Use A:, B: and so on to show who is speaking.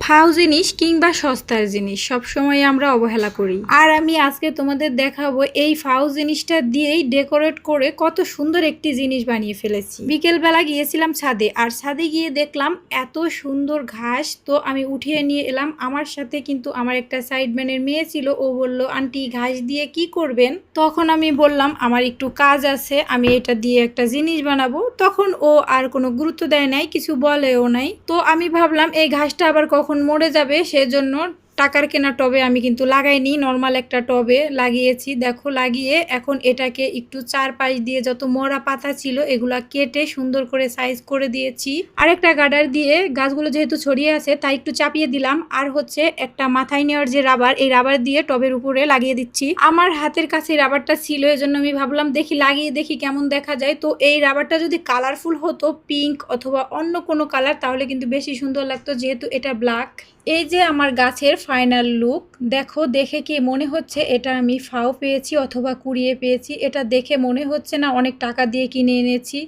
A: ফাও জিনিস কিংবা সস্তার জিনিস সবসময় আমরা অবহেলা করি। আর আমি আজকে তোমাদের দেখাবো এই ফাও জিনিসটা দিয়েই ডেকোরেট করে কত সুন্দর একটি জিনিস বানিয়ে ফেলেছি। বিকেলবেলা গিয়েছিলাম ছাদে, আর ছাদে গিয়ে দেখলাম এত সুন্দর ঘাস, তো আমি উঠিয়ে নিয়ে এলাম। আমার সাথে কিন্তু আমার একটা সাইডম্যানের মেয়ে ছিল, ও বলল আন্টি ঘাস দিয়ে কি করবেন? তখন আমি বললাম আমার একটু কাজ আছে, আমি এটা দিয়ে একটা জিনিস বানাবো। তখন ও আর কোনো গুরুত্ব দেয় নাই, কিছু বলেও নাই। তো আমি ভাবলাম এই ঘাসটা আবার কখন মরে যাবে, সেজন্য টাকার কেনা টবে আমি কিন্তু লাগাইনি, নর্মাল একটা টবে লাগিয়েছি। দেখো লাগিয়ে এখন এটাকে একটু চারপাশ দিয়ে যত মরা পাতা ছিল এগুলা কেটে সুন্দর করে সাইজ করে দিয়েছি। আরেকটা গার্ডার দিয়ে গাছগুলো যেহেতু ছড়িয়ে আছে তাই একটু চাপিয়ে দিলাম। আর হচ্ছে একটা মাথায় নেওয়ার যে রাবার, এই রাবার দিয়ে টবের উপরে লাগিয়ে দিচ্ছি। আমার হাতের কাছে রাবারটা ছিল, এজন্য আমি ভাবলাম দেখি লাগিয়ে দেখি কেমন দেখা যায়। তো এই রাবারটা যদি কালারফুল হতো, পিঙ্ক অথবা অন্য কোনো কালার, তাহলে কিন্তু বেশি সুন্দর লাগতো, যেহেতু এটা ব্ল্যাক। এই যে আমার গাছের ফাইনাল লুক, দেখো দেখে কি মনে হচ্ছে এটা আমি ফাও পেয়েছি অথবা কুড়িয়ে পেয়েছি? এটা দেখে মনে হচ্ছে না অনেক টাকা দিয়ে কিনে এনেছি?